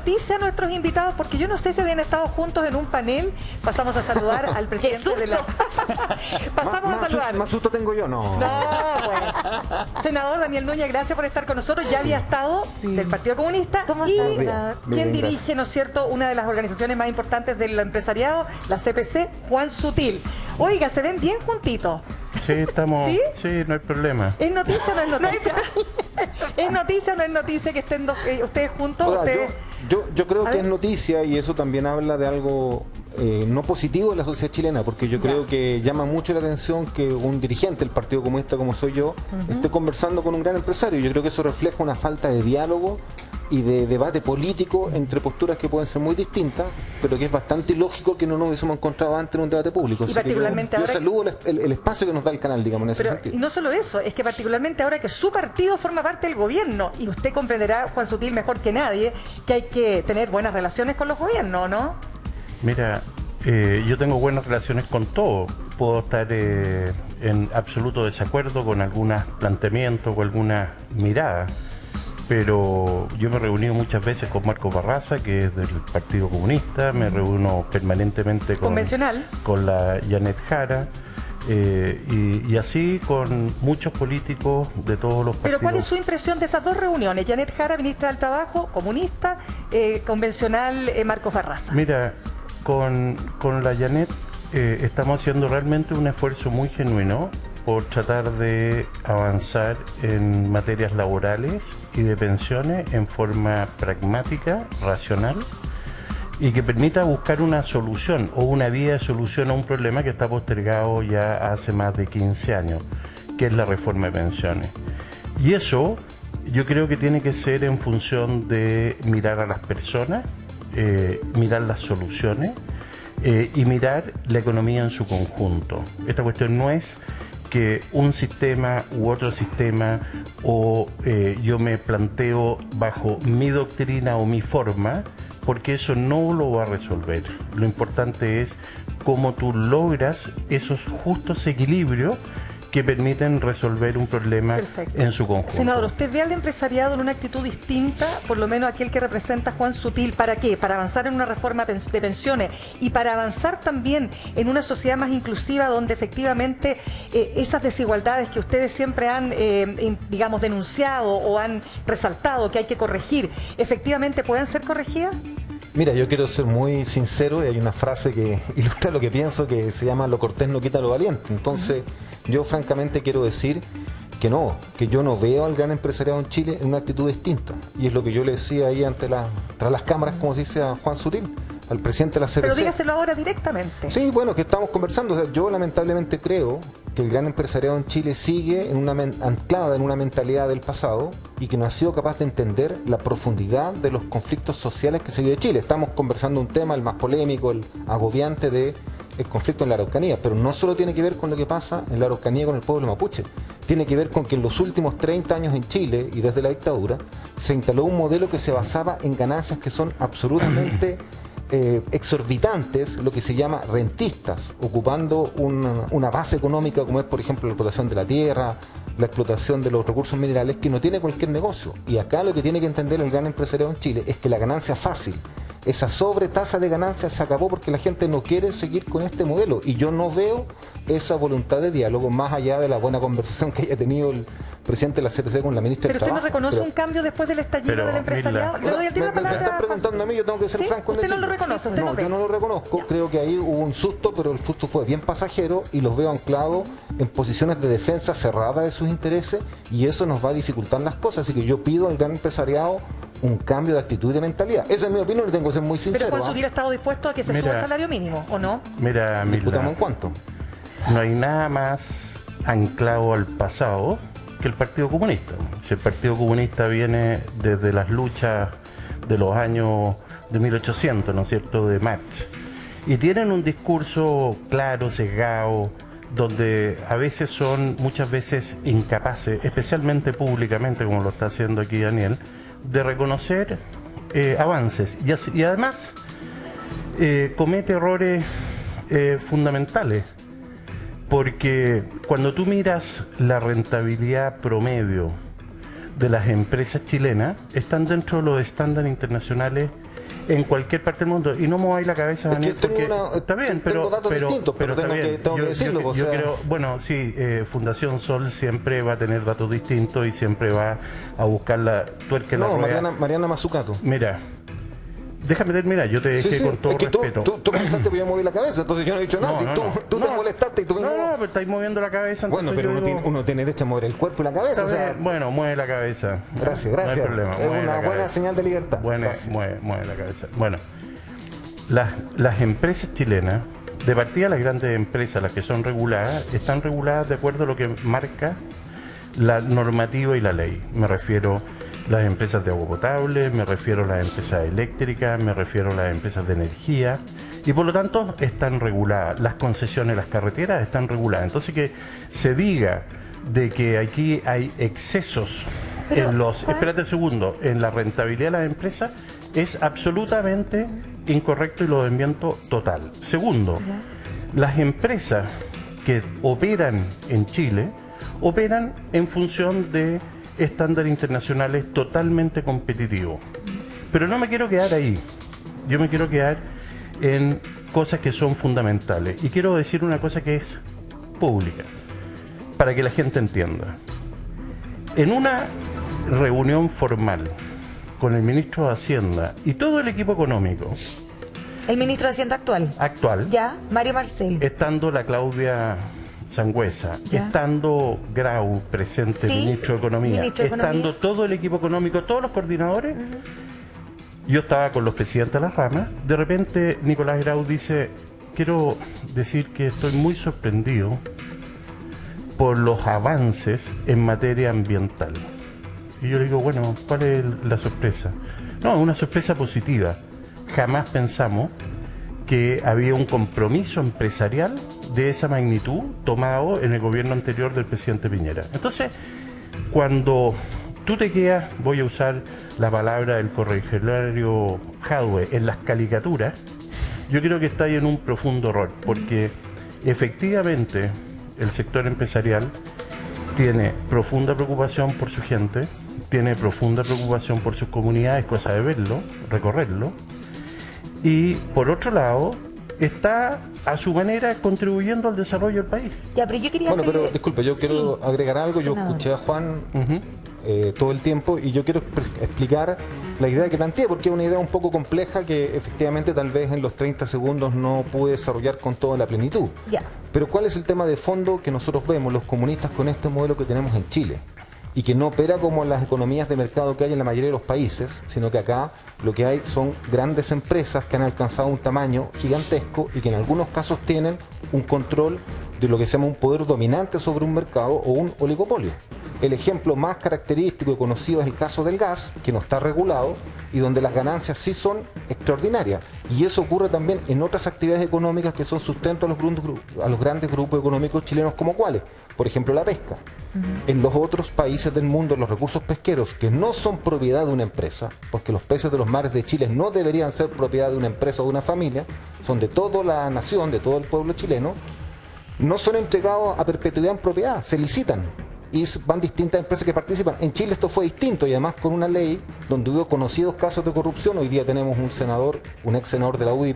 noticia a nuestros invitados, porque yo no sé si habían estado juntos en un panel. Pasamos a saludar al presidente de la... Pasamos a saludar. Más susto tengo yo, no. No, bueno. Senador Daniel Núñez, gracias por estar con nosotros. Ya había estado del Partido Comunista. ¿Cómo y estás, senador? quien dirige, ¿no es cierto?, una de las organizaciones más importantes del empresariado, la CPC, Juan Sutil. Oiga, se ven bien juntitos. Sí, estamos. ¿Sí? Sí, no hay problema. ¿Es noticia o no es noticia? ¿Es noticia o no es noticia que estén ustedes juntos? O sea, ustedes... yo creo A que ver. es noticia y eso también habla de algo no positivo de la sociedad chilena, porque yo creo que llama mucho la atención que un dirigente del Partido Comunista como soy yo esté conversando con un gran empresario. Yo creo que eso refleja una falta de diálogo y de debate político entre posturas que pueden ser muy distintas, pero que es bastante ilógico que no nos hubiésemos encontrado antes en un debate público. Y Así que particularmente yo ahora... saludo el espacio que nos da el canal, digamos, en ese Pero, sentido. y no solo eso, es que particularmente ahora que su partido forma parte del gobierno, y usted comprenderá, Juan Sutil, mejor que nadie, que hay que tener buenas relaciones con los gobiernos, ¿no? Mira, yo tengo buenas relaciones con todo. Puedo estar en absoluto desacuerdo con algunos planteamientos o algunas miradas, pero yo me he reunido muchas veces con Marco Barraza, que es del Partido Comunista, me reúno permanentemente Convencional. con la Janet Jara, y así con muchos políticos de todos los partidos. Pero ¿cuál es su impresión de esas dos reuniones? Janet Jara, ministra del Trabajo, comunista, convencional, Marcos Barraza. Mira, con la Janet estamos haciendo realmente un esfuerzo muy genuino por tratar de avanzar en materias laborales y de pensiones en forma pragmática, racional, y que permita buscar una solución o una vía de solución a un problema que está postergado ya hace más de 15 años, que es la reforma de pensiones. Y eso yo creo que tiene que ser en función de mirar a las personas, mirar las soluciones y mirar la economía en su conjunto. Esta cuestión no es que un sistema u otro sistema o yo me planteo bajo mi doctrina o mi forma, porque eso no lo va a resolver. Lo importante es cómo tú logras esos justos equilibrios que permiten resolver un problema en su conjunto. Senador, ¿usted ve al empresariado en una actitud distinta, por lo menos aquel que representa Juan Sutil? ¿Para qué? Para avanzar en una reforma de pensiones y para avanzar también en una sociedad más inclusiva donde efectivamente esas desigualdades que ustedes siempre han, digamos, denunciado o han resaltado que hay que corregir, efectivamente puedan ser corregidas? Mira, yo quiero ser muy sincero y hay una frase que ilustra lo que pienso que se llama "lo cortés no quita lo valiente". Entonces, yo francamente quiero decir que no, que yo no veo al gran empresariado en Chile en una actitud distinta. Y es lo que yo le decía ahí tras las cámaras, como se dice a Juan Sutil, al presidente de la CPC. Pero dígaselo ahora directamente. Sí, bueno, que estamos conversando. O sea, yo lamentablemente creo que el gran empresariado en Chile sigue anclada en una mentalidad del pasado y que no ha sido capaz de entender la profundidad de los conflictos sociales que se vive en Chile. Estamos conversando un tema, el más polémico, el agobiante del conflicto en la Araucanía, pero no solo tiene que ver con lo que pasa en la Araucanía con el pueblo mapuche, tiene que ver con que en los últimos 30 años en Chile y desde la dictadura se instaló un modelo que se basaba en ganancias que son absolutamente exorbitantes, lo que se llama rentistas, ocupando una base económica como es, por ejemplo, la explotación de la tierra, la explotación de los recursos minerales, que no tiene cualquier negocio. Y acá lo que tiene que entender el gran empresario en Chile es que la ganancia fácil, esa sobretasa de ganancias se acabó porque la gente no quiere seguir con este modelo. Y yo no veo esa voluntad de diálogo más allá de la buena conversación que haya tenido el presidente de la CPC con la ministra del Pero usted Trabajo. no reconoce un cambio después del estallido del empresariado. Le doy el tiro a la Me palabra. estás preguntando a mí, yo tengo que ser ¿Sí? franco en Usted no decirlo. lo reconoce, usted No, lo ve. yo no lo reconozco. Creo que ahí hubo un susto, pero el susto fue bien pasajero y los veo anclados en posiciones de defensa cerrada de sus intereses y eso nos va a dificultar las cosas. Así que yo pido al gran empresariado un cambio de actitud y de mentalidad. Esa es mi opinión y tengo que ser muy sincero. Pero Juan Sutil ha estado dispuesto a que se suba el salario mínimo, ¿o no? Mira, ¿Discutamos en cuánto? No hay nada más anclado al pasado que el Partido Comunista. Si el Partido Comunista viene desde las luchas de los años de 1800, ¿no es cierto?, de Marx, y tienen un discurso claro, sesgado, donde a veces son muchas veces incapaces, especialmente públicamente, como lo está haciendo aquí Daniel, de reconocer avances y además comete errores fundamentales. Porque cuando tú miras la rentabilidad promedio de las empresas chilenas, están dentro de los estándares internacionales en cualquier parte del mundo. Y no mováis la cabeza, Es que Daniel, porque está bien, pero datos distintos, pero está tengo bien. que decirlo. O Yo sea, quiero, bueno, sí, Fundación Sol siempre va a tener datos distintos y siempre va a buscar la tuerca en la no, rueda. Mariana Mazzucato. Mira, déjame terminar, yo te dejé con todo es que respeto. tú me molestaste porque yo moví la cabeza, entonces yo no he dicho nada. Tú te molestaste y tú mismo... No, pero estáis moviendo la cabeza. Bueno, pero uno tiene derecho a mover el cuerpo y la cabeza. O sea, bueno, mueve la cabeza. Gracias. No hay problema. Es una buena señal de libertad. Mueve la cabeza. Bueno, las empresas chilenas, de partida las grandes empresas, las que son reguladas, están reguladas de acuerdo a lo que marca la normativa y la ley. Me refiero a las empresas de agua potable, me refiero a las empresas eléctricas, me refiero a las empresas de energía, y por lo tanto están reguladas. Las concesiones, las carreteras están reguladas. Entonces que se diga de que aquí hay excesos en los, espérate un segundo, en la rentabilidad de las empresas, es absolutamente incorrecto y lo desmiento total. Segundo, las empresas que operan en Chile operan en función de estándares internacionales totalmente competitivos. Pero no me quiero quedar ahí. Yo me quiero quedar en cosas que son fundamentales. Y quiero decir una cosa que es pública, para que la gente entienda. En una reunión formal con el ministro de Hacienda y todo el equipo económico. El ministro de Hacienda actual. Ya, Mario Marcel. Estando la Claudia Sangüesa, estando Grau presente, Sí, ministro de Economía, estando todo el equipo económico, todos los coordinadores, yo estaba con los presidentes de las ramas. De repente Nicolás Grau dice: quiero decir que estoy muy sorprendido por los avances en materia ambiental. Y yo le digo, bueno, ¿cuál es la sorpresa? No, una sorpresa positiva. Jamás pensamos que había un compromiso empresarial de esa magnitud tomado en el gobierno anterior del presidente Piñera. Entonces, cuando tú te quedas, voy a usar la palabra del correligionario Jadwe, en las caricaturas, yo creo que está ahí en un profundo error, porque efectivamente el sector empresarial tiene profunda preocupación por su gente, tiene profunda preocupación por sus comunidades, cosa de verlo, recorrerlo, y por otro lado está a su manera contribuyendo al desarrollo del país. Ya, pero yo quería pero disculpe, yo quiero agregar algo. Yo escuché a Juan todo el tiempo y yo quiero explicar la idea que planteé, porque es una idea un poco compleja que efectivamente tal vez en los 30 segundos no pude desarrollar con toda la plenitud. Ya. Pero ¿cuál es el tema de fondo que nosotros vemos los comunistas con este modelo que tenemos en Chile? Y que no opera como las economías de mercado que hay en la mayoría de los países, sino que acá lo que hay son grandes empresas que han alcanzado un tamaño gigantesco y que en algunos casos tienen un control de lo que se llama un poder dominante sobre un mercado o un oligopolio. El ejemplo más característico y conocido es el caso del gas, que no está regulado y donde las ganancias sí son extraordinarias. Y eso ocurre también en otras actividades económicas que son sustento a los grandes grupos económicos chilenos, como cuáles. Por ejemplo, la pesca. En los otros países del mundo, los recursos pesqueros, que no son propiedad de una empresa, porque los peces de los mares de Chile no deberían ser propiedad de una empresa o de una familia, son de toda la nación, de todo el pueblo chileno, no son entregados a perpetuidad en propiedad, se licitan. Y van distintas empresas que participan. En Chile esto fue distinto y además con una ley donde hubo conocidos casos de corrupción. Hoy día tenemos un ex senador de la UDI,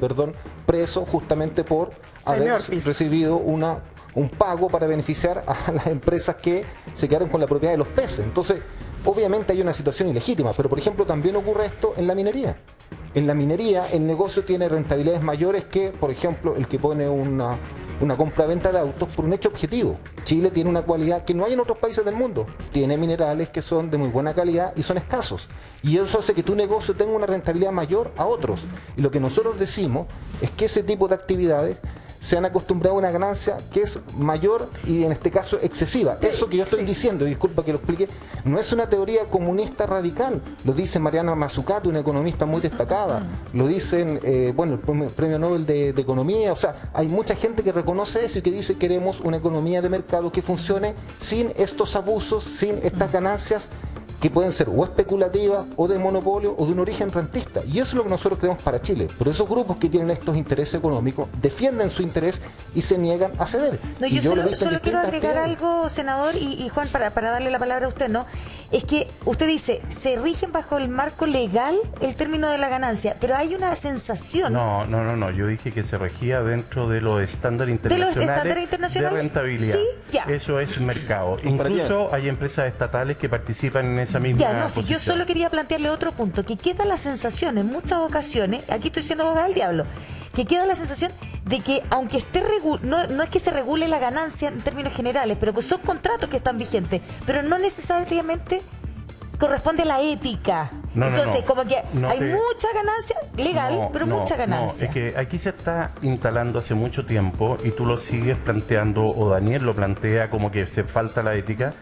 preso justamente por haber recibido un pago para beneficiar a las empresas que se quedaron con la propiedad de los peces. Entonces, obviamente hay una situación ilegítima, pero por ejemplo también ocurre esto en la minería. En la minería el negocio tiene rentabilidades mayores que, por ejemplo, el que pone una compra-venta de autos por un hecho objetivo. Chile tiene una cualidad que no hay en otros países del mundo. Tiene minerales que son de muy buena calidad y son escasos. Y eso hace que tu negocio tenga una rentabilidad mayor a otros. Y lo que nosotros decimos es que ese tipo de actividades se han acostumbrado a una ganancia que es mayor y en este caso excesiva. Eso que yo estoy diciendo, y disculpa que lo explique, no es una teoría comunista radical. Lo dice Mariana Mazzucato, una economista muy destacada. Lo dicen, el premio Nobel de Economía. O sea, hay mucha gente que reconoce eso y que dice queremos una economía de mercado que funcione sin estos abusos, sin estas ganancias que pueden ser o especulativas o de monopolio o de un origen rentista. Y eso es lo que nosotros creemos para Chile. Pero esos grupos que tienen estos intereses económicos defienden su interés y se niegan a ceder. No, yo solo quiero agregar algo, senador, y Juan, para darle la palabra a usted, ¿no? Es que usted dice, se rigen bajo el marco legal el término de la ganancia, pero hay una sensación... No, yo dije que se regía dentro de los estándares internacionales de rentabilidad. Sí, ya. Eso es mercado. Incluso hay empresas estatales que participan en esa misma posición. Yo solo quería plantearle otro punto, que queda la sensación en muchas ocasiones, aquí estoy siendo abogada del diablo, que queda la sensación de que aunque esté no es que se regule la ganancia en términos generales, pero pues son contratos que están vigentes, pero no necesariamente corresponde a la ética. Entonces, como que hay mucha ganancia legal, pero mucha ganancia. Es que aquí se está instalando hace mucho tiempo y tú lo sigues planteando, o Daniel lo plantea como que se falta la ética.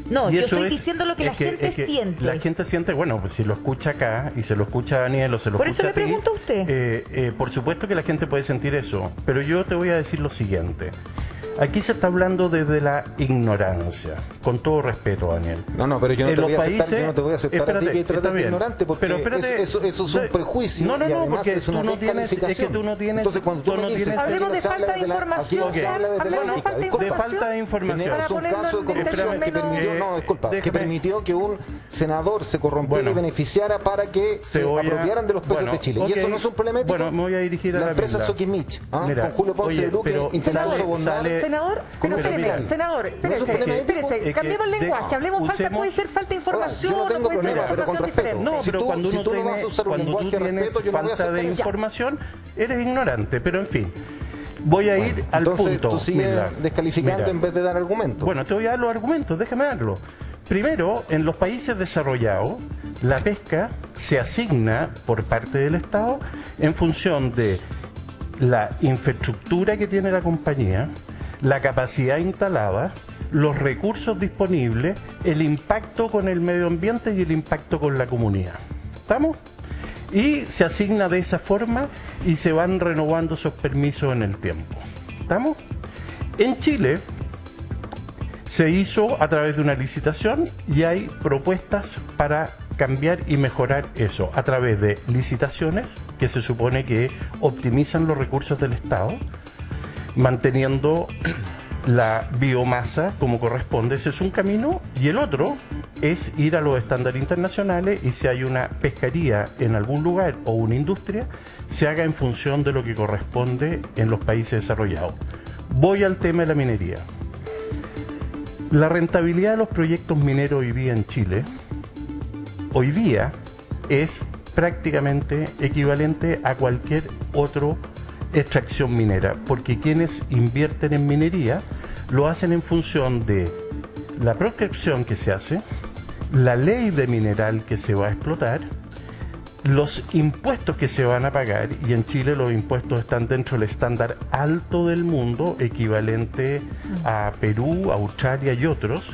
No, yo estoy diciendo lo que la gente siente. La gente siente, bueno, pues si lo escucha acá y se lo escucha a Daniel o se lo Por escucha eso le pregunto a usted. Por supuesto que la gente puede sentir eso, pero yo te voy a decir lo siguiente. Aquí se está hablando desde la ignorancia, con todo respeto, Daniel. No, pero yo no te voy a aceptar a ti que tratas de ignorante, porque eso es un prejuicio. No, porque tú no tienes, es que tú no tienes. Entonces, cuando tú no tienes, hablemos de falta de información, hablemos de falta de información. De falta de información. Para ponerlo en términos que permitió que un senador se corrompiera y beneficiara para que se apropiaran de los pesos de Chile. Y eso no es un problema ético. Bueno, me voy a dirigir a la empresa Sokimich, con Julio Ponce de Luque, intentando sobornar. Senador, espérese, cambiemos el lenguaje, hablemos falta, puede ser falta de información, yo no tengo puede ser problema, pero con información respeto. diferente. No, pero cuando tú tienes falta de información, eres ignorante, pero en fin. Voy a ir al punto. Tú sigues descalificando en vez de dar argumentos. Bueno, te voy a dar los argumentos, déjame darlo. Primero, en los países desarrollados, la pesca se asigna por parte del Estado en función de la infraestructura que tiene la compañía, la capacidad instalada, los recursos disponibles, el impacto con el medio ambiente y el impacto con la comunidad. ¿Estamos? Y se asigna de esa forma y se van renovando esos permisos en el tiempo. ¿Estamos? En Chile se hizo a través de una licitación y hay propuestas para cambiar y mejorar eso a través de licitaciones que se supone que optimizan los recursos del Estado, manteniendo la biomasa como corresponde. Ese es un camino, y el otro es ir a los estándares internacionales, y si hay una pesquería en algún lugar o una industria, se haga en función de lo que corresponde en los países desarrollados. Voy al tema de la minería. La rentabilidad de los proyectos mineros hoy día en Chile, hoy día es prácticamente equivalente a cualquier otro extracción minera, porque quienes invierten en minería lo hacen en función de la proscripción que se hace, la ley de mineral que se va a explotar, los impuestos que se van a pagar, y en Chile los impuestos están dentro del estándar alto del mundo, equivalente a Perú, Australia y otros,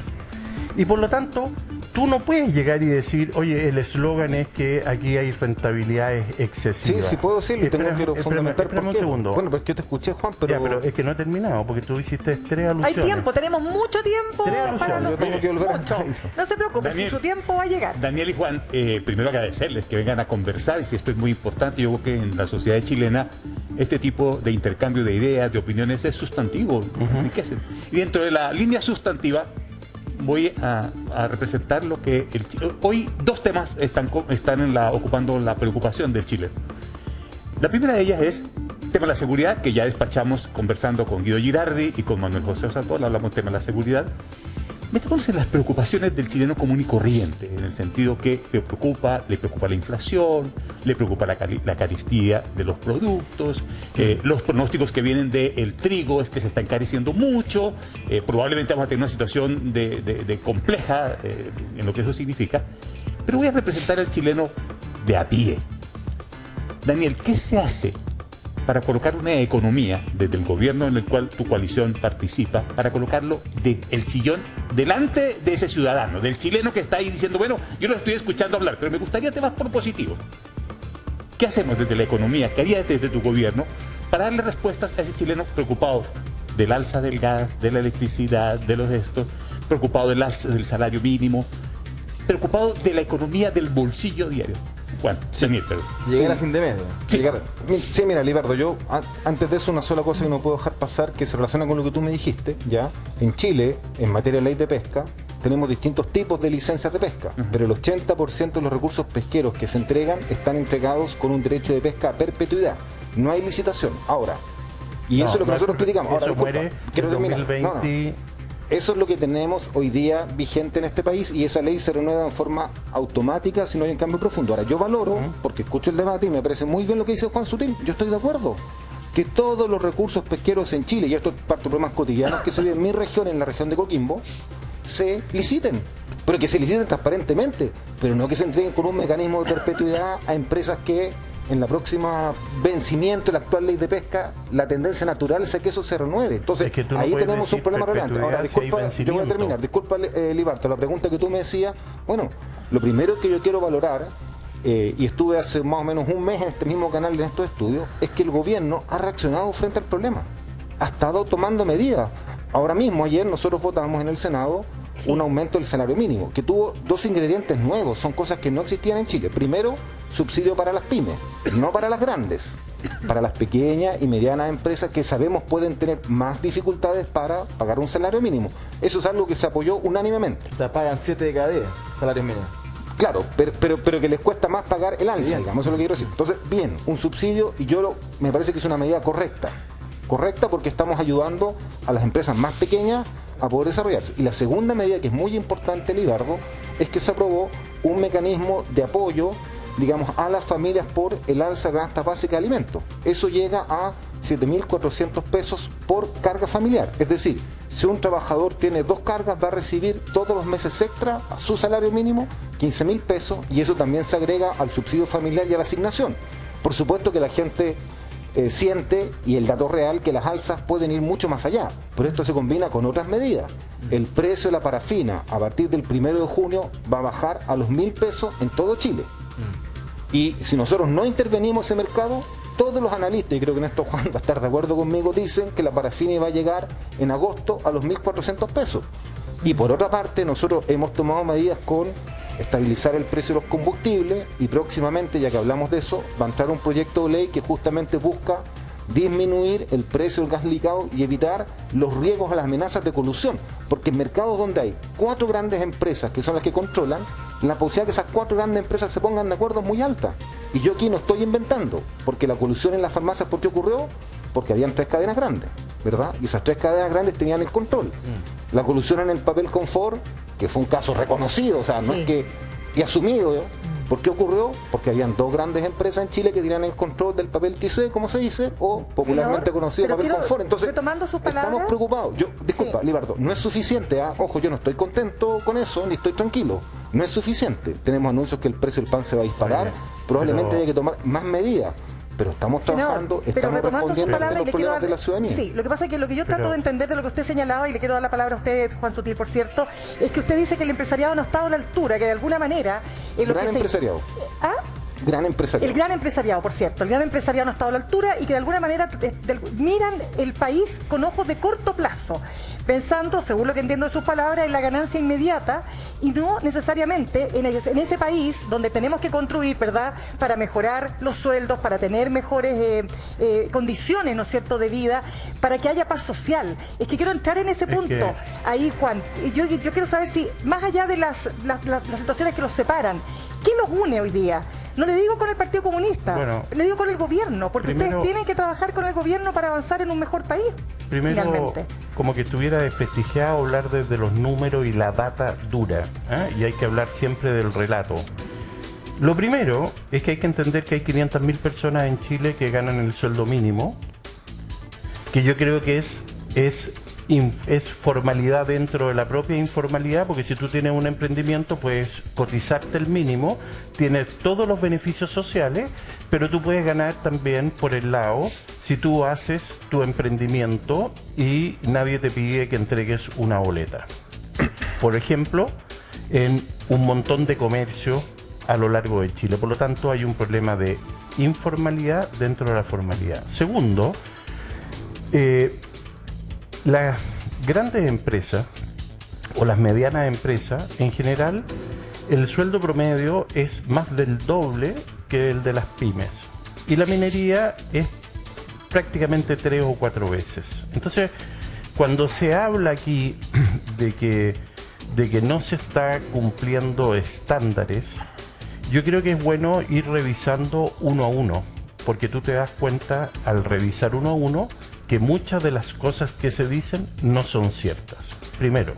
y por lo tanto tú no puedes llegar y decir, oye, el eslogan es que aquí hay rentabilidades excesivas. Sí, puedo decirlo, tengo que fundamentar por qué. Un segundo. Bueno, porque yo te escuché, Juan, pero... Ya, pero es que no he terminado, porque tú hiciste 3 alusiones. Hay tiempo, tenemos mucho tiempo para los... Yo tengo que volver mucho. No se preocupe, si su tiempo va a llegar. Daniel y Juan, primero agradecerles que vengan a conversar, y si esto es muy importante, yo creo que en la sociedad chilena este tipo de intercambio de ideas, de opiniones es sustantivo, enriquece. Y dentro de la línea sustantiva, voy a representar lo que hoy 2 temas están ocupando la preocupación del Chile. La primera de ellas es el tema de la seguridad, que ya despachamos conversando con Guido Girardi y con Manuel José Osazola, hablamos del tema de la seguridad. Metámonos en las preocupaciones del chileno común y corriente, en el sentido que le preocupa la inflación, le preocupa la carestía de los productos, los pronósticos que vienen del trigo es que se está encareciendo mucho, probablemente vamos a tener una situación de compleja en lo que eso significa, pero voy a representar al chileno de a pie. Daniel, ¿qué se hace para colocar una economía desde el gobierno en el cual tu coalición participa, para colocarlo del sillón delante de ese ciudadano, del chileno que está ahí diciendo, bueno, yo lo estoy escuchando hablar, pero me gustaría temas propositivos? ¿Qué hacemos desde la economía? ¿Qué harías desde tu gobierno para darle respuestas a ese chileno preocupado del alza del gas, de la electricidad, de los estos, preocupado del alza del salario mínimo? preocupado de la economía del bolsillo diario. Juan, Daniel, perdón. Llegar a fin de mes. Sí, mira, Libardo, yo antes de eso una sola cosa que no puedo dejar pasar que se relaciona con lo que tú me dijiste, ya. En Chile, en materia de ley de pesca, tenemos distintos tipos de licencias de pesca, pero el 80% de los recursos pesqueros que se entregan están entregados con un derecho de pesca a perpetuidad. No hay licitación. Ahora, y eso es lo que nosotros criticamos. Ahora, eso disculpa, muere quiero en terminar. 2020. Eso es lo que tenemos hoy día vigente en este país y esa ley se renueva en forma automática si no hay un cambio profundo. Ahora, yo valoro, porque escucho el debate y me parece muy bien lo que dice Juan Sutil, yo estoy de acuerdo, que todos los recursos pesqueros en Chile, y esto es parte de problemas cotidianos que se viven en mi región, en la región de Coquimbo, se liciten, pero que se liciten transparentemente, pero no que se entreguen con un mecanismo de perpetuidad a empresas que en la próxima vencimiento de la actual ley de pesca, la tendencia natural es a que eso se renueve. Entonces, Es que tú no ahí puedes tenemos un decir problema relevante. Ahora, perpetuidad si hay disculpa, yo voy a vencimiento. terminar. Disculpa, Libarto, la pregunta que tú me decías, bueno, lo primero que yo quiero valorar, y estuve hace más o menos un mes en este mismo canal en estos estudios, es que el gobierno ha reaccionado frente al problema. Ha estado tomando medidas. Ahora mismo, ayer nosotros votamos en el Senado un aumento del salario mínimo, que tuvo dos ingredientes nuevos, son cosas que no existían en Chile. Primero, subsidio para las pymes, no para las grandes, para las pequeñas y medianas empresas que sabemos pueden tener más dificultades para pagar un salario mínimo. Eso es algo que se apoyó unánimemente. O sea, pagan 7 de cada 10 salarios mínimos. Claro, pero que les cuesta más pagar el alza, digamos, eso es lo que quiero decir. Entonces, bien, un subsidio y me parece que es una medida correcta. Correcta porque estamos ayudando a las empresas más pequeñas a poder desarrollarse. Y la segunda medida que es muy importante, Libardo, es que se aprobó un mecanismo de apoyo, digamos, a las familias por el alza de la canasta básica de alimentos. Eso llega a 7.400 pesos por carga familiar. Es decir, si un trabajador tiene 2 cargas, va a recibir todos los meses extra a su salario mínimo 15.000 pesos y eso también se agrega al subsidio familiar y a la asignación. Por supuesto que la gente siente, y el dato real, que las alzas pueden ir mucho más allá, pero esto se combina con otras medidas. El precio de la parafina a partir del 1 de junio va a bajar a los 1.000 pesos en todo Chile. Y si nosotros no intervenimos en ese mercado, todos los analistas, y creo que en esto Juan va a estar de acuerdo conmigo, dicen que la parafina va a llegar en agosto a los 1.400 pesos. Y por otra parte, nosotros hemos tomado medidas con estabilizar el precio de los combustibles y próximamente, ya que hablamos de eso, va a entrar un proyecto de ley que justamente busca disminuir el precio del gas licuado y evitar los riesgos a las amenazas de colusión, porque en mercados donde hay 4 grandes empresas que son las que controlan, la posibilidad de que esas 4 grandes empresas se pongan de acuerdo es muy alta. Y yo aquí no estoy inventando, porque la colusión en las farmacias, ¿por qué ocurrió? Porque habían 3 cadenas grandes, ¿verdad? Y esas 3 cadenas grandes tenían el control. La colusión en el papel confort, que fue un caso reconocido, o sea, no es que, y asumido, ¿no? ¿Por qué ocurrió? Porque habían 2 grandes empresas en Chile que tenían el control del papel tissue, como se dice, o popularmente Senador, conocido pero papel confort. Entonces, retomando sus palabras, estamos preocupados. Disculpa, Libardo, no es suficiente. Ojo, yo no estoy contento con eso, ni estoy tranquilo. No es suficiente. Tenemos anuncios que el precio del pan se va a disparar. Probablemente haya que tomar más medidas. Pero estamos trabajando, pero estamos retomando sus respondiendo a palabras, los le quiero problemas de la ciudadanía. Sí, lo que pasa es que lo que yo trato de entender de lo que usted señalaba, y le quiero dar la palabra a usted, Juan Sutil, por cierto, es que usted dice que el empresariado no ha estado a la altura, que de alguna manera... Gran empresariado. ¿Ah? Gran empresariado. El gran empresariado, por cierto. El gran empresariado no ha estado a la altura y que de alguna manera miran el país con ojos de corto plazo, pensando, según lo que entiendo de sus palabras, en la ganancia inmediata y no necesariamente en ese país donde tenemos que construir, ¿verdad?, para mejorar los sueldos, para tener mejores condiciones, ¿no es cierto?, de vida, para que haya paz social. Es que quiero entrar en ese punto. Ahí, Juan, yo quiero saber si, más allá de las situaciones que los separan, ¿qué los une hoy día? No le digo con el Partido Comunista, le digo con el gobierno, porque ustedes tienen que trabajar con el gobierno para avanzar en un mejor país. Primero, finalmente, como que estuviera desprestigiado hablar desde los números y la data dura, y hay que hablar siempre del relato. Lo primero es que hay que entender que hay 500.000 personas en Chile que ganan el sueldo mínimo, que yo creo que es formalidad dentro de la propia informalidad, porque si tú tienes un emprendimiento puedes cotizarte el mínimo, tienes todos los beneficios sociales, pero tú puedes ganar también por el lado si tú haces tu emprendimiento y nadie te pide que entregues una boleta. Por ejemplo, en un montón de comercios a lo largo de Chile. Por lo tanto, hay un problema de informalidad dentro de la formalidad. Segundo, las grandes empresas o las medianas empresas en general el sueldo promedio es más del doble que el de las pymes. Y la minería es prácticamente 3 o 4 veces. Entonces, cuando se habla aquí de que no se está cumpliendo estándares, yo creo que es bueno ir revisando uno a uno, porque tú te das cuenta al revisar uno a uno que muchas de las cosas que se dicen no son ciertas. Primero,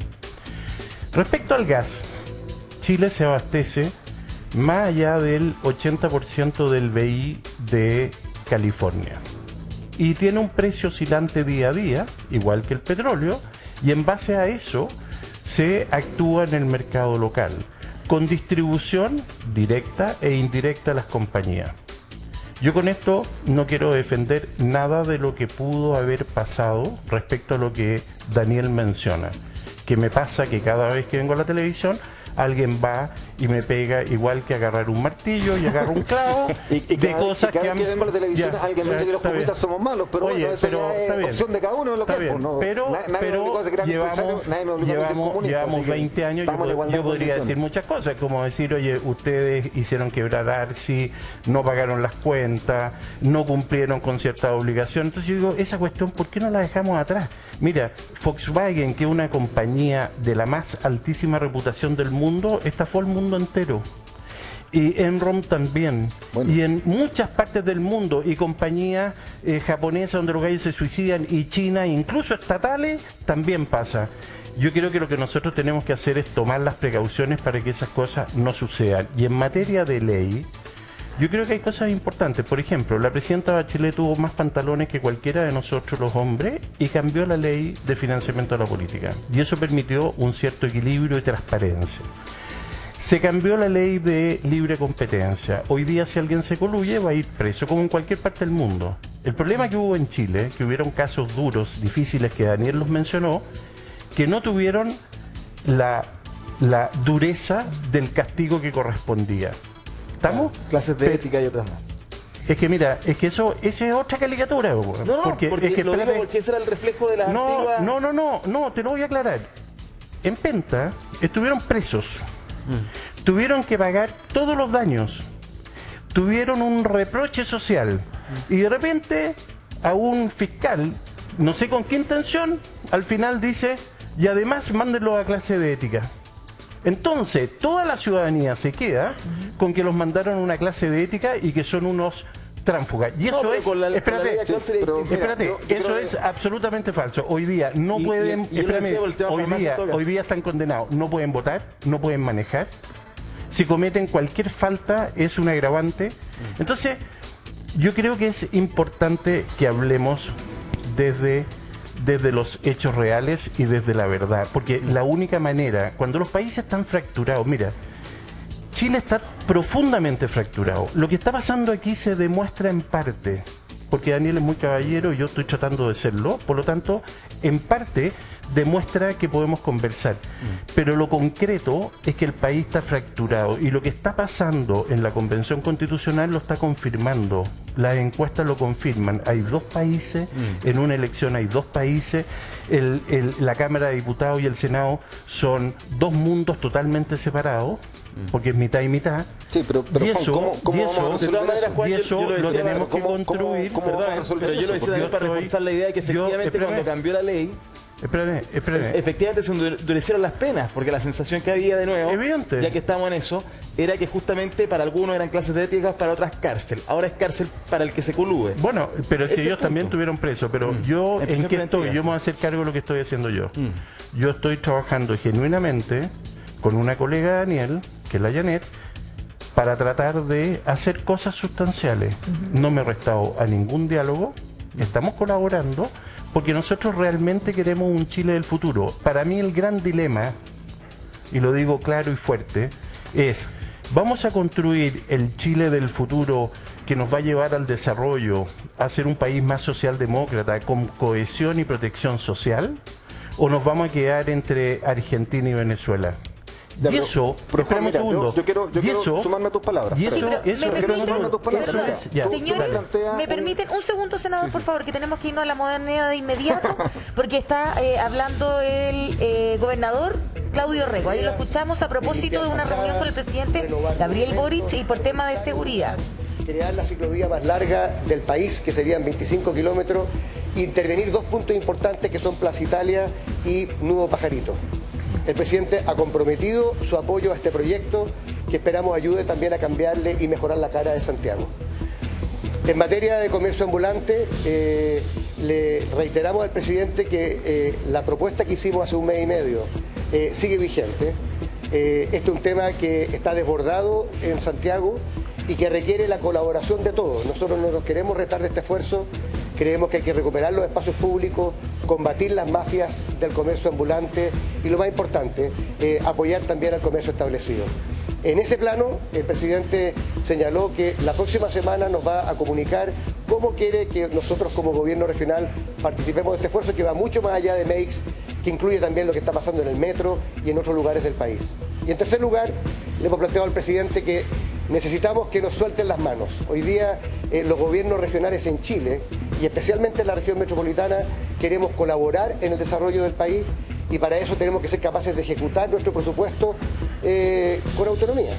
respecto al gas, Chile se abastece más allá del 80% del BI de California y tiene un precio oscilante día a día, igual que el petróleo, y en base a eso se actúa en el mercado local, con distribución directa e indirecta a las compañías. Yo con esto no quiero defender nada de lo que pudo haber pasado respecto a lo que Daniel menciona, que me pasa que cada vez que vengo a la televisión alguien va y me pega igual que agarrar un martillo y agarrar un clavo de cosas que vengo a la televisión alguien me dice que los comunistas somos malos, pero oye, bueno, eso ya es opción de cada uno de los campos, ¿no? Pero llevamos 20 años, yo podría decir muchas cosas, como decir, oye, ustedes hicieron quebrar Arsi, no pagaron las cuentas, no cumplieron con ciertas obligaciones. Entonces yo digo, esa cuestión, ¿por qué no la dejamos atrás? Mira, Volkswagen, que es una compañía de la más altísima reputación del mundo, estafó al mundo entero. Y Enron también. Bueno. Y en muchas partes del mundo, y compañías japonesas donde los gallos se suicidan, y China, incluso estatales, también pasa. Yo creo que lo que nosotros tenemos que hacer es tomar las precauciones para que esas cosas no sucedan. Y en materia de ley, yo creo que hay cosas importantes. Por ejemplo, la presidenta Bachelet tuvo más pantalones que cualquiera de nosotros los hombres y cambió la ley de financiamiento de la política. Y eso permitió un cierto equilibrio y transparencia. Se cambió la ley de libre competencia. Hoy día si alguien se coluye va a ir preso, como en cualquier parte del mundo. El problema que hubo en Chile, que hubieron casos duros, difíciles, que Daniel los mencionó, que no tuvieron la dureza del castigo que correspondía. ¿Estamos? Clases de ética y otras más. Es que mira, es que esa es otra calicatura. Porque es que, porque ese era el reflejo de la antigua... No, te lo voy a aclarar. En Penta estuvieron presos. Tuvieron que pagar todos los daños, tuvieron un reproche social y de repente a un fiscal, no sé con qué intención, al final dice, y además mándenlo a clase de ética. Entonces toda la ciudadanía se queda con que los mandaron a una clase de ética y que son unos tránsfugas. Y eso es, espérate, eso es absolutamente falso. Hoy día no pueden, hoy día están condenados, no pueden votar, no pueden manejar. Si cometen cualquier falta es un agravante. Entonces, yo creo que es importante que hablemos desde los hechos reales y desde la verdad, porque la única manera, cuando los países están fracturados, mira, Chile está profundamente fracturado. Lo que está pasando aquí se demuestra en parte, porque Daniel es muy caballero y yo estoy tratando de serlo, por lo tanto, en parte demuestra que podemos conversar. Pero lo concreto es que el país está fracturado y lo que está pasando en la Convención Constitucional lo está confirmando. Las encuestas lo confirman. Hay dos países, en una elección hay dos países, la Cámara de Diputados y el Senado son dos mundos totalmente separados, porque es mitad y mitad. Sí, pero y eso, de todas maneras, Juan, yo lo tenemos que construir. Pero yo lo decía también para reforzar la idea de que efectivamente cuando cambió la ley, espérame. efectivamente se endurecieron las penas, porque la sensación que había de nuevo, evidente, ya que estamos en eso, era que justamente para algunos eran clases de ética, para otras cárcel. Ahora es cárcel para el que se colude. Bueno, pero si ellos también tuvieron preso, pero yo en qué estoy, yo me voy a hacer cargo de lo que estoy haciendo yo. Yo estoy trabajando genuinamente con una colega Daniel, que es la Janet, para tratar de hacer cosas sustanciales. No me he restado a ningún diálogo, estamos colaborando, porque nosotros realmente queremos un Chile del futuro. Para mí el gran dilema, y lo digo claro y fuerte, es, ¿vamos a construir el Chile del futuro que nos va a llevar al desarrollo, a ser un país más socialdemócrata, con cohesión y protección social? ¿O nos vamos a quedar entre Argentina y Venezuela? Ya, y eso, pero mira, yo quiero sumarme a tus palabras. Sí, señores, ¿me permiten un segundo, senador, por favor, que tenemos que irnos a la modernidad de inmediato, porque está hablando el gobernador Claudio Rego. Ahí lo escuchamos a propósito de una reunión con el presidente Gabriel Boric y por tema de seguridad. Crear la ciclovía más larga del país, que serían 25 kilómetros, e intervenir dos puntos importantes que son Plaza Italia y Nudo Pajarito. El presidente ha comprometido su apoyo a este proyecto, que esperamos ayude también a cambiarle y mejorar la cara de Santiago. En materia de comercio ambulante, le reiteramos al presidente que la propuesta que hicimos hace un mes y medio sigue vigente. Este es un tema que está desbordado en Santiago y que requiere la colaboración de todos. Nosotros no nos queremos retar de este esfuerzo, creemos que hay que recuperar los espacios públicos, combatir las mafias del comercio ambulante y, lo más importante, apoyar también al comercio establecido. En ese plano, el presidente señaló que la próxima semana nos va a comunicar cómo quiere que nosotros como gobierno regional participemos de este esfuerzo, que va mucho más allá de MEICS, que incluye también lo que está pasando en el metro y en otros lugares del país. Y en tercer lugar, le hemos planteado al presidente que necesitamos que nos suelten las manos. Hoy día los gobiernos regionales en Chile, y especialmente en la región metropolitana, queremos colaborar en el desarrollo del país, y para eso tenemos que ser capaces de ejecutar nuestro presupuesto con autonomía.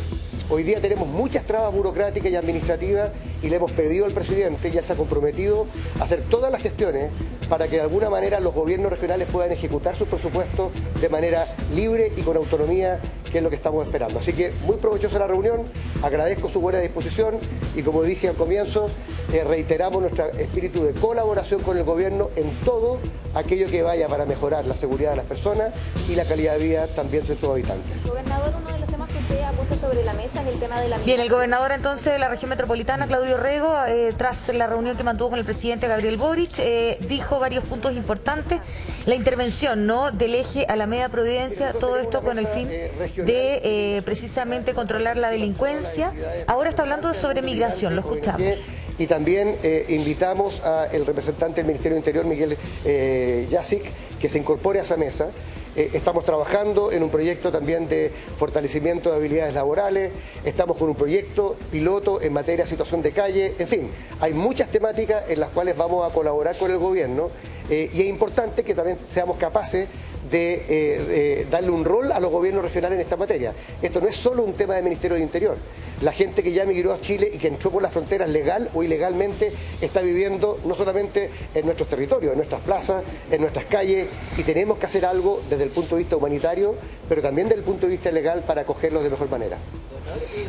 Hoy día tenemos muchas trabas burocráticas y administrativas y le hemos pedido al presidente, y él se ha comprometido a hacer todas las gestiones para que de alguna manera los gobiernos regionales puedan ejecutar sus presupuestos de manera libre y con autonomía, que es lo que estamos esperando. Así que muy provechosa la reunión, agradezco su buena disposición y, como dije al comienzo, reiteramos nuestro espíritu de colaboración con el gobierno en todo aquello que vaya para mejorar la seguridad de las personas y la calidad de vida también de sus habitantes. Gobernador, uno de los temas que usted ha puesto sobre la mesa es el tema de la... Bien, el gobernador entonces de la región metropolitana, Claudio Rego, tras la reunión que mantuvo con el presidente Gabriel Boric, dijo varios puntos importantes. La intervención, ¿no?, del eje Alameda Providencia, todo esto con el fin de precisamente controlar la delincuencia. Ahora está hablando sobre migración, lo escuchamos. Y también invitamos al representante del Ministerio del Interior, Miguel Yasic, que se incorpore a esa mesa. Estamos trabajando en un proyecto también de fortalecimiento de habilidades laborales, estamos con un proyecto piloto en materia de situación de calle, en fin, hay muchas temáticas en las cuales vamos a colaborar con el gobierno y es importante que también seamos capaces de darle un rol a los gobiernos regionales en esta materia. Esto no es solo un tema del Ministerio del Interior. La gente que ya migró a Chile y que entró por las fronteras legal o ilegalmente está viviendo no solamente en nuestros territorios, en nuestras plazas, en nuestras calles, y tenemos que hacer algo desde el punto de vista humanitario, pero también desde el punto de vista legal para acogerlos de mejor manera.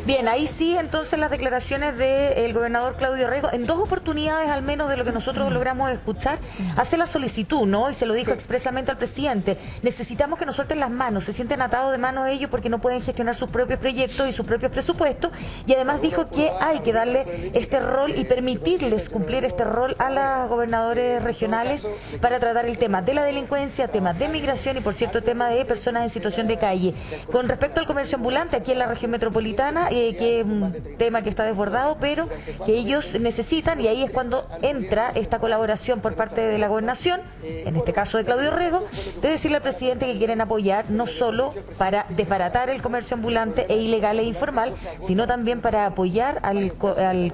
Bien, ahí sí, entonces las declaraciones del gobernador Claudio Rego, en dos oportunidades al menos de lo que nosotros logramos escuchar, hace la solicitud, ¿no? Y se lo dijo expresamente al presidente. Necesitamos que nos suelten las manos, se sienten atados de manos ellos porque no pueden gestionar sus propios proyectos y sus propios presupuestos, y además dijo que hay que darle este rol y permitirles cumplir este rol a los gobernadores regionales para tratar el tema de la delincuencia, temas de migración y, por cierto, tema de personas en situación de calle. Con respecto al comercio ambulante aquí en la región metropolitana, que es un tema que está desbordado, pero que ellos necesitan, y ahí es cuando entra esta colaboración por parte de la gobernación, en este caso de Claudio Rego, de decirle al presidente que quieren apoyar no solo para desbaratar el comercio ambulante e ilegal e informal, sino también para apoyar al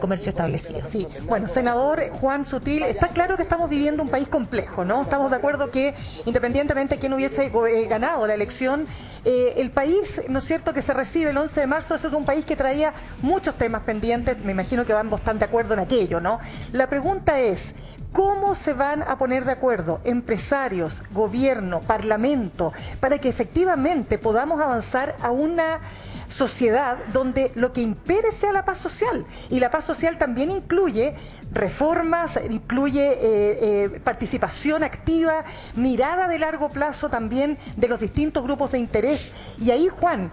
comercio establecido. Sí, bueno, senador Juan Sutil, está claro que estamos viviendo un país complejo, ¿no? Estamos de acuerdo que, independientemente de quién hubiese ganado la elección, el país, ¿no es cierto?, que se recibe el 11 de marzo, eso es un país que traía muchos temas pendientes, me imagino que van bastante de acuerdo en aquello, ¿no? La pregunta es, ¿cómo se van a poner de acuerdo empresarios, gobierno, parlamento, para que efectivamente podamos avanzar a una sociedad donde lo que impere sea la paz social? Y la paz social también incluye reformas, incluye participación activa, mirada de largo plazo también de los distintos grupos de interés. Y ahí, Juan,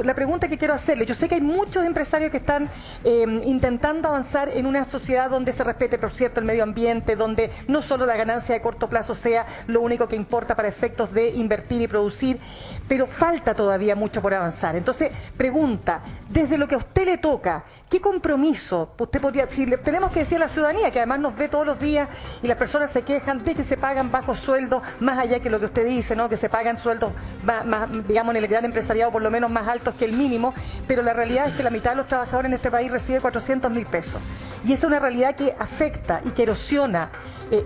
la pregunta que quiero hacerle, yo sé que hay muchos empresarios que están intentando avanzar en una sociedad donde se respete, por cierto, el medio ambiente, donde no solo la ganancia de corto plazo sea lo único que importa para efectos de invertir y producir, pero falta todavía mucho por avanzar. Entonces, pregunta, desde lo que a usted le toca, ¿qué compromiso usted podría, si le tenemos que decir a la ciudadanía, que además nos ve todos los días y las personas se quejan de que se pagan bajos sueldos, más allá que lo que usted dice, ¿no?, que se pagan sueldos más, digamos, en el gran empresariado por lo menos más altos que el mínimo, pero la realidad es que la mitad de los trabajadores en este país recibe 400.000 pesos. Y esa es una realidad que afecta y que erosiona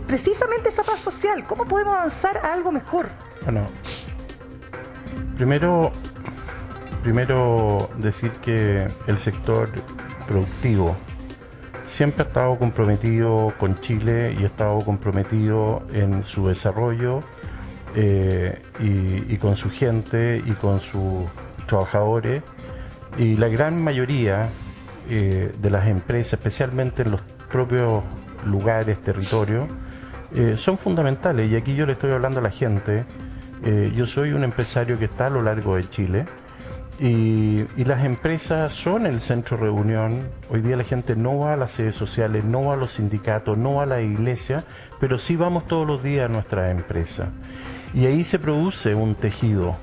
precisamente esa paz social. ¿Cómo podemos avanzar a algo mejor? Bueno, Primero decir que el sector productivo siempre ha estado comprometido con Chile y ha estado comprometido en su desarrollo y con su gente y con sus trabajadores, y la gran mayoría de las empresas, especialmente en los propios lugares, territorios, son fundamentales. Y aquí yo le estoy hablando a la gente. Yo soy un empresario que está a lo largo de Chile y las empresas son el centro de reunión. Hoy día la gente no va a las sedes sociales, no va a los sindicatos, no va a la iglesia, pero sí vamos todos los días a nuestras empresas. Y ahí se produce un tejido.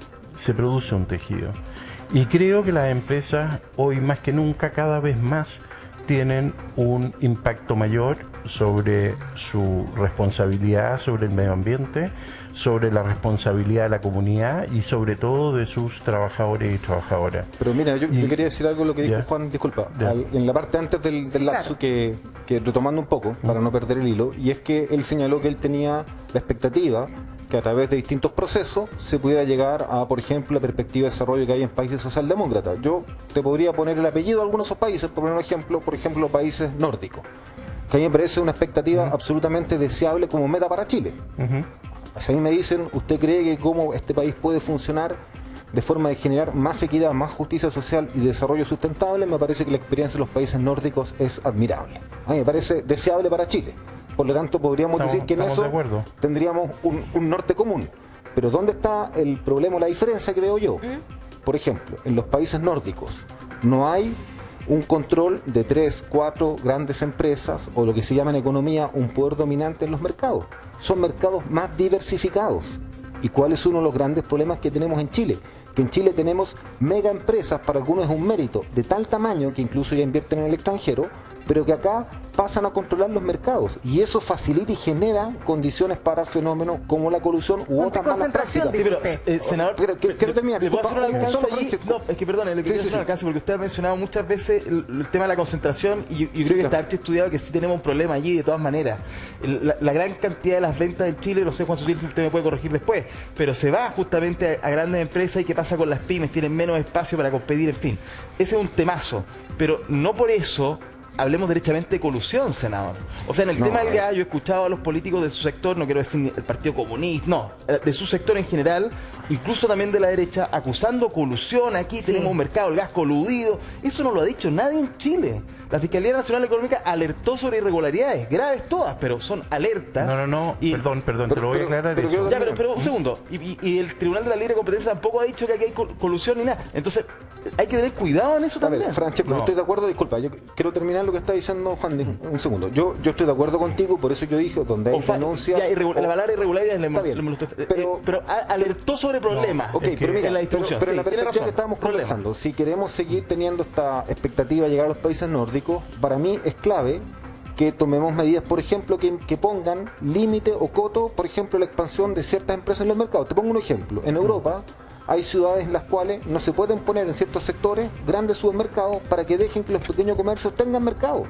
Y creo que las empresas hoy más que nunca, cada vez más, tienen un impacto mayor sobre su responsabilidad sobre el medio ambiente, sobre la responsabilidad de la comunidad y sobre todo de sus trabajadores y trabajadoras. Pero mira, yo quería decir algo lo que dijo Juan, disculpa, en la parte antes del lapso, que retomando un poco, para no perder el hilo, y es que él señaló que él tenía la expectativa que a través de distintos procesos se pudiera llegar a, por ejemplo, la perspectiva de desarrollo que hay en países socialdemócratas. Yo te podría poner el apellido de algunos de esos países, por ejemplo, países nórdicos, que a mí me parece una expectativa absolutamente deseable como meta para Chile. Si a mí me dicen, ¿usted cree que cómo este país puede funcionar de forma de generar más equidad, más justicia social y desarrollo sustentable? Me parece que la experiencia de los países nórdicos es admirable. A mí me parece deseable para Chile. Por lo tanto, podríamos decir que en eso tendríamos un norte común. Pero ¿dónde está el problema o la diferencia que veo yo? Por ejemplo, en los países nórdicos no hay un control de 3, 4 grandes empresas, o lo que se llama en economía un poder dominante en los mercados. Son mercados más diversificados. ¿Y cuál es uno de los grandes problemas que tenemos en Chile? Que en Chile tenemos mega empresas, para algunos es un mérito, de tal tamaño que incluso ya invierten en el extranjero, pero que acá pasan a controlar los mercados. Y eso facilita y genera condiciones para fenómenos como la colusión u otras malas prácticas. Sí, pero, senador, quiero terminar. ¿Le puedo hacer un alcance allí? No, es que perdón, le quiero hacer un alcance porque usted ha mencionado muchas veces el tema de la concentración y yo creo que está harto estudiado que sí tenemos un problema allí de todas maneras. La gran cantidad de las ventas en Chile, no sé Juan Sutil, si usted me puede corregir después, pero se va justamente a grandes empresas. ¿Y qué pasa con las pymes? Tienen menos espacio para competir, en fin. Ese es un temazo, pero no por eso hablemos derechamente de colusión, senador. O sea, en el tema del gas, yo he escuchado a los políticos de su sector, no quiero decir el Partido Comunista, no, de su sector en general, incluso también de la derecha, acusando colusión. Aquí tenemos un mercado del gas coludido. Eso no lo ha dicho nadie en Chile. La Fiscalía Nacional Económica alertó sobre irregularidades, graves todas, pero son alertas. No, perdón, te lo voy a aclarar. Pero un segundo. Y el Tribunal de la Libre Competencia tampoco ha dicho que aquí hay colusión ni nada. Entonces, hay que tener cuidado en eso también. A ver, Francesco, no estoy de acuerdo, disculpa, yo quiero terminar lo que está diciendo Juan, un segundo. Yo estoy de acuerdo contigo, por eso yo dije, donde hay denuncias... La palabra irregularidad pero alertó sobre problemas pero mira, en la distribución. Pero en la perspectiva que estábamos conversando, si queremos seguir teniendo esta expectativa de llegar a los países nórdicos, para mí es clave que tomemos medidas, por ejemplo, que pongan límite o coto, por ejemplo, la expansión de ciertas empresas en los mercados. Te pongo un ejemplo. En Europa hay ciudades en las cuales no se pueden poner en ciertos sectores grandes supermercados para que dejen que los pequeños comercios tengan mercado.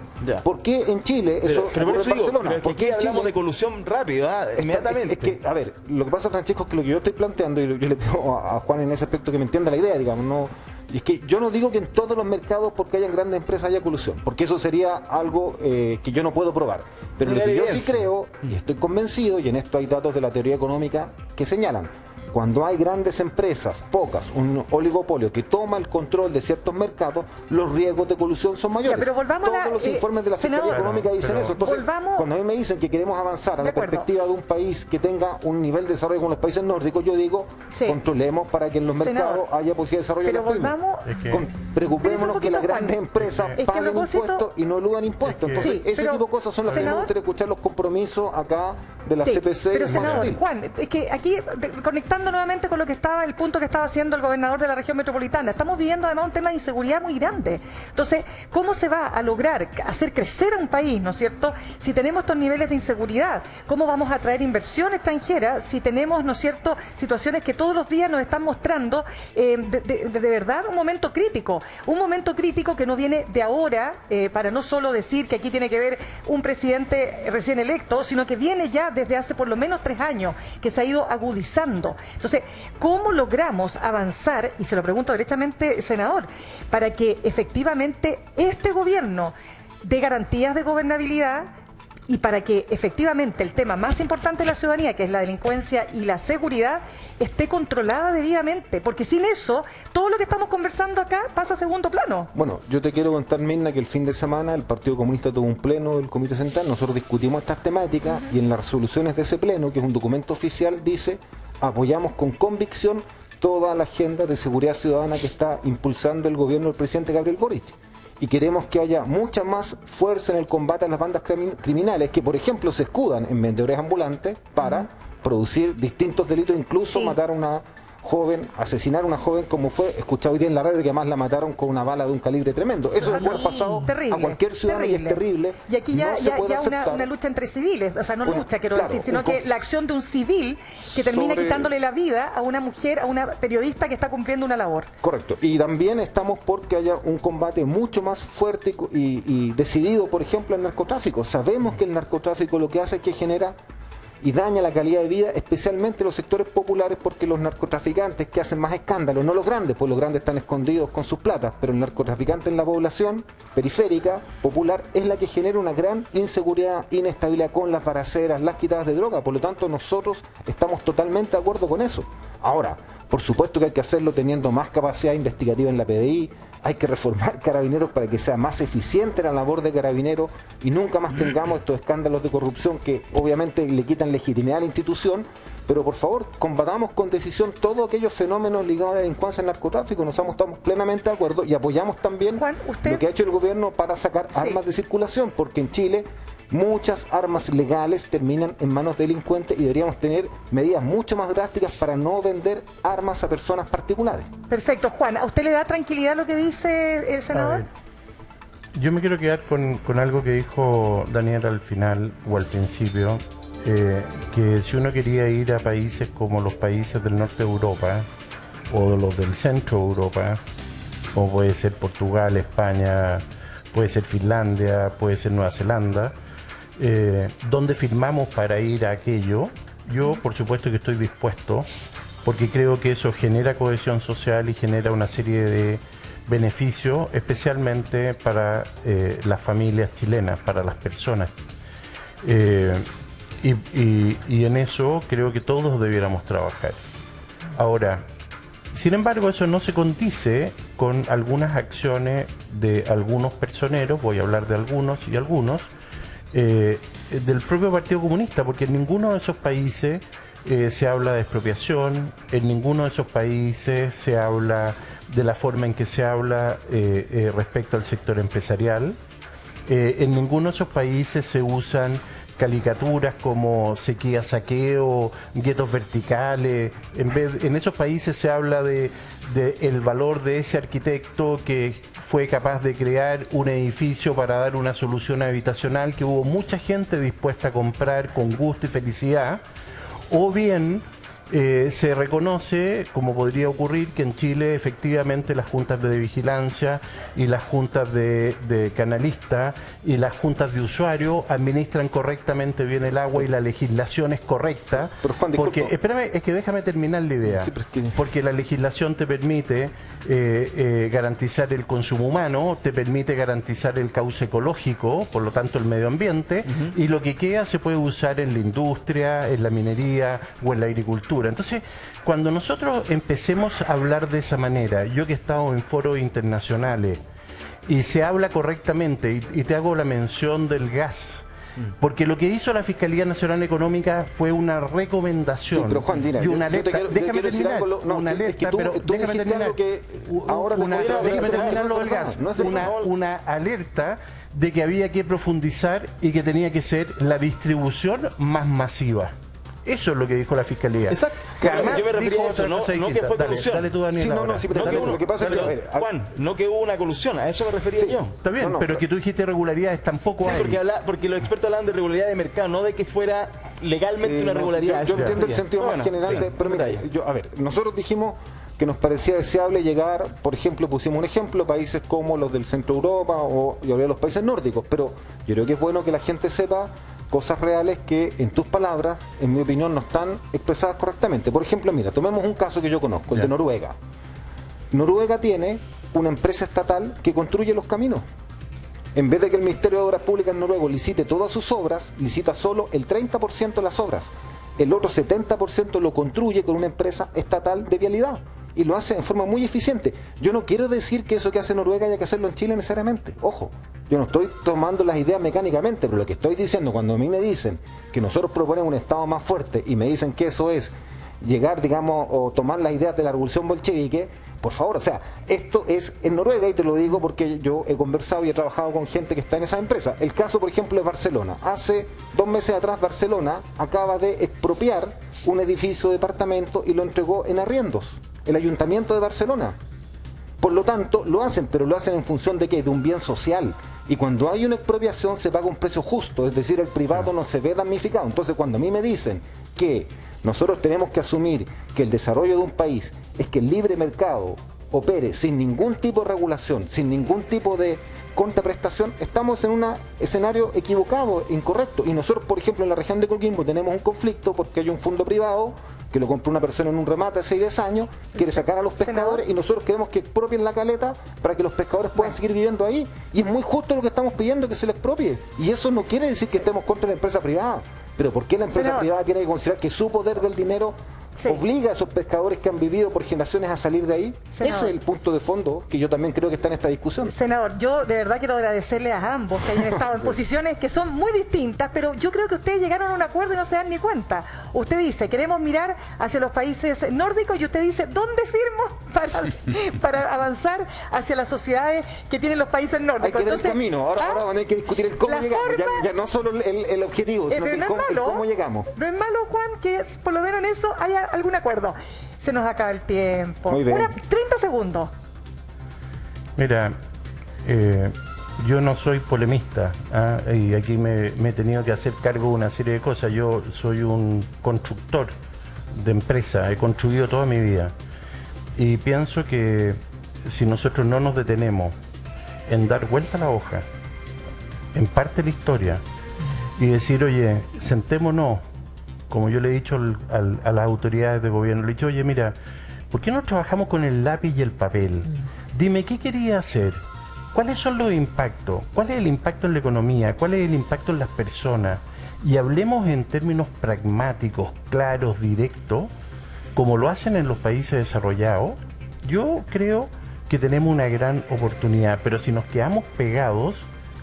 ¿Por qué en Chile eso pero por eso digo, Barcelona? Pero aquí hablamos de colusión rápida, inmediatamente. Es que, a ver, lo que pasa, Francesco, es que lo que yo estoy planteando, y yo le pido a Juan en ese aspecto que me entienda la idea, digamos, no... Y es que yo no digo que en todos los mercados, porque hayan grandes empresas, haya colusión, porque eso sería algo que yo no puedo probar. Pero lo que yo sí creo, y estoy convencido, y en esto hay datos de la teoría económica que señalan, cuando hay grandes empresas, pocas, un oligopolio que toma el control de ciertos mercados, los riesgos de colusión son mayores. Pero volvamos todos los informes de la Fiscalía Económica dicen eso. Entonces, cuando a mí me dicen que queremos avanzar a la perspectiva de un país que tenga un nivel de desarrollo como los países nórdicos, yo digo, controlemos para que en los mercados haya posibilidad de desarrollo. Pero volvamos... Preocupémonos que las grandes empresas paguen impuestos y no eludan impuestos. Entonces, ese tipo de cosas son las que me gustaría escuchar los compromisos acá de la CPC. Pero senador, Juan, es que aquí, conectando nuevamente con el punto que estaba haciendo el gobernador de la región metropolitana, estamos viviendo además un tema de inseguridad muy grande. Entonces, ¿cómo se va a lograr hacer crecer a un país, ¿no es cierto?, si tenemos estos niveles de inseguridad? ¿Cómo vamos a atraer inversión extranjera si tenemos, ¿no es cierto?, situaciones que todos los días nos están mostrando de verdad un momento crítico que no viene de ahora, para no solo decir que aquí tiene que ver un presidente recién electo, sino que viene ya desde hace por lo menos 3 años, que se ha ido agudizando. Entonces, ¿cómo logramos avanzar, y se lo pregunto derechamente, senador, para que efectivamente este gobierno dé garantías de gobernabilidad y para que efectivamente el tema más importante de la ciudadanía, que es la delincuencia y la seguridad, esté controlada debidamente? Porque sin eso, todo lo que estamos conversando acá pasa a segundo plano. Bueno, yo te quiero contar, Mirna, que el fin de semana el Partido Comunista tuvo un pleno del Comité Central, nosotros discutimos estas temáticas y en las resoluciones de ese pleno, que es un documento oficial, dice: apoyamos con convicción toda la agenda de seguridad ciudadana que está impulsando el gobierno del presidente Gabriel Boric. Y queremos que haya mucha más fuerza en el combate a las bandas criminales que, por ejemplo, se escudan en vendedores ambulantes para producir distintos delitos, incluso matar a una joven, asesinar a una joven, como fue escuchado hoy día en la radio, que además la mataron con una bala de un calibre tremendo. Eso puede haber pasado a cualquier ciudadano y es terrible. Y aquí ya una lucha entre civiles, o sea, no lucha, quiero decir, sino que la acción de un civil que termina quitándole la vida a una mujer, a una periodista que está cumpliendo una labor. Correcto. Y también estamos porque haya un combate mucho más fuerte y decidido, por ejemplo, al narcotráfico. Sabemos que el narcotráfico lo que hace es que genera y daña la calidad de vida, especialmente los sectores populares, porque los narcotraficantes que hacen más escándalo, no los grandes, pues los grandes están escondidos con sus platas, pero el narcotraficante en la población periférica, popular, es la que genera una gran inseguridad, inestabilidad con las balaceras, las quitadas de droga. Por lo tanto, nosotros estamos totalmente de acuerdo con eso. Ahora, por supuesto que hay que hacerlo teniendo más capacidad investigativa en la PDI, hay que reformar Carabineros para que sea más eficiente la labor de Carabineros y nunca más tengamos estos escándalos de corrupción que obviamente le quitan legitimidad a la institución, pero por favor, combatamos con decisión todos aquellos fenómenos ligados a la delincuencia y al narcotráfico. Nosotros estamos plenamente de acuerdo y apoyamos también Juan, lo que ha hecho el gobierno para sacar armas de circulación, porque en Chile muchas armas legales terminan en manos de delincuentes y deberíamos tener medidas mucho más drásticas para no vender armas a personas particulares. Perfecto. Juan, ¿a usted le da tranquilidad lo que dice el senador? Yo me quiero quedar con algo que dijo Daniel al final o al principio, que si uno quería ir a países como los países del norte de Europa o los del centro de Europa, como puede ser Portugal, España, puede ser Finlandia, puede ser Nueva Zelanda, donde firmamos para ir a aquello, yo por supuesto que estoy dispuesto, porque creo que eso genera cohesión social y genera una serie de beneficios, especialmente para las familias chilenas, para las personas. Y en eso creo que todos debiéramos trabajar. Ahora, sin embargo, eso no se condice con algunas acciones de algunos personeros, voy a hablar de algunos y algunos, del propio Partido Comunista, porque en ninguno de esos países se habla de expropiación, en ninguno de esos países se habla de la forma en que se habla respecto al sector empresarial, en ninguno de esos países se usan caricaturas como sequía, saqueo, guetos verticales. En esos países se habla de el valor de ese arquitecto que fue capaz de crear un edificio para dar una solución habitacional que hubo mucha gente dispuesta a comprar con gusto y felicidad, o bien se reconoce, como podría ocurrir, que en Chile efectivamente las juntas de vigilancia y las juntas de canalistas y las juntas de usuarios administran correctamente bien el agua y la legislación es correcta. Pero Juan, porque, espérame, es que déjame terminar la idea. Sí, porque la legislación te permite garantizar el consumo humano, te permite garantizar el cauce ecológico, por lo tanto el medio ambiente, y lo que queda se puede usar en la industria, en la minería o en la agricultura. Entonces, cuando nosotros empecemos a hablar de esa manera, yo que he estado en foros internacionales y se habla correctamente, y te hago la mención del gas, porque lo que hizo la Fiscalía Nacional Económica fue una recomendación, sí, pero Juan, mira, y una alerta. Déjame terminar, una alerta, pero déjame terminar. Déjame terminar lo del gas. Una alerta de que había que profundizar y que tenía que ser la distribución más masiva. Eso es lo que dijo la Fiscalía. Exacto. Jamás yo me refería a eso, no que fue colusión. Dale tú, Daniel. Sí, lo que pasa es que, Juan, no que hubo una colusión, a eso me refería yo. Está bien, pero que tú dijiste irregularidades tampoco hay. Porque los expertos hablan de regularidad de mercado, no de que fuera legalmente una regularidad. Yo entiendo el sentido más general pero mira, nosotros dijimos que nos parecía deseable llegar, por ejemplo, pusimos un ejemplo, países como los del centro de Europa o yo hablé de los países nórdicos, pero yo creo que es bueno que la gente sepa cosas reales que en tus palabras, en mi opinión, no están expresadas correctamente. Por ejemplo, mira, tomemos un caso que yo conozco, el de Noruega. Noruega tiene una empresa estatal que construye los caminos. En vez de que el Ministerio de Obras Públicas noruego licite todas sus obras, licita solo el 30% de las obras. El otro 70% lo construye con una empresa estatal de vialidad. Y lo hace en forma muy eficiente. Yo no quiero decir que eso que hace Noruega haya que hacerlo en Chile necesariamente. Ojo, yo no estoy tomando las ideas mecánicamente, pero lo que estoy diciendo, cuando a mí me dicen que nosotros proponemos un Estado más fuerte y me dicen que eso es llegar, digamos, o tomar las ideas de la revolución bolchevique, por favor, o sea, esto es en Noruega, y te lo digo porque yo he conversado y he trabajado con gente que está en esa empresa. El caso, por ejemplo, es Barcelona. Hace 2 meses atrás, Barcelona acaba de expropiar un edificio de departamento y lo entregó en arriendos. El Ayuntamiento de Barcelona. Por lo tanto, lo hacen, pero lo hacen en función de ¿qué? De un bien social. Y cuando hay una expropiación se paga un precio justo, es decir, el privado no se ve damnificado. Entonces, cuando a mí me dicen que nosotros tenemos que asumir que el desarrollo de un país es que el libre mercado opere sin ningún tipo de regulación, sin ningún tipo de contraprestación, estamos en un escenario equivocado, incorrecto. Y nosotros, por ejemplo, en la región de Coquimbo tenemos un conflicto porque hay un fondo privado que lo compró una persona en un remate hace 10 años, quiere sacar a los pescadores y nosotros queremos que expropien la caleta para que los pescadores puedan seguir viviendo ahí. Y es muy justo lo que estamos pidiendo, que se les expropie. Y eso no quiere decir que estemos contra la empresa privada. Pero ¿por qué la empresa privada tiene que considerar que su poder del dinero obliga a esos pescadores que han vivido por generaciones a salir de ahí? Ese es el punto de fondo que yo también creo que está en esta discusión. Senador, yo de verdad quiero agradecerle a ambos que hayan estado en posiciones que son muy distintas, pero yo creo que ustedes llegaron a un acuerdo y no se dan ni cuenta. Usted dice, queremos mirar hacia los países nórdicos, y usted dice, ¿dónde firmo para avanzar hacia las sociedades que tienen los países nórdicos? Hay que dar el Entonces, camino, ahora hay que discutir el cómo llegamos, ya no solo el objetivo, sino pero el no cómo, es malo, el cómo llegamos. No es malo, Juan, que por lo menos en eso haya algún acuerdo. Se nos acaba el tiempo. Muy bien. 30 segundos. Mira, yo no soy polemista, y aquí me he tenido que hacer cargo de una serie de cosas. Yo soy un constructor de empresa, he construido toda mi vida y pienso que si nosotros no nos detenemos en dar vuelta a la hoja, en parte de la historia, y decir, oye, sentémonos, como yo le he dicho a las autoridades de gobierno, le he dicho, oye, mira, ¿por qué no trabajamos con el lápiz y el papel? Dime, ¿qué quería hacer? ¿Cuáles son los impactos? ¿Cuál es el impacto en la economía? ¿Cuál es el impacto en las personas? Y hablemos en términos pragmáticos, claros, directos, como lo hacen en los países desarrollados. Yo creo que tenemos una gran oportunidad, pero si nos quedamos pegados,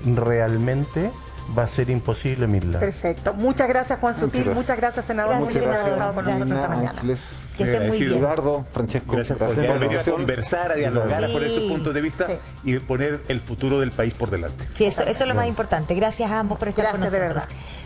realmente va a ser imposible, Mirla. Perfecto. Muchas gracias, Juan Sutil. Muchas gracias, senador. Gracias, Muy bien senador. estado con nosotros esta mañana. Ángeles, Que estén muy bien. Eduardo, Francesco, Gracias por por haber la venido a invitación. conversar, a dialogar, a poner sus Sí. puntos de vista y poner el futuro del país por delante. Sí, eso es lo más importante. Gracias a ambos por estar con Gracias, de nosotros. verdad.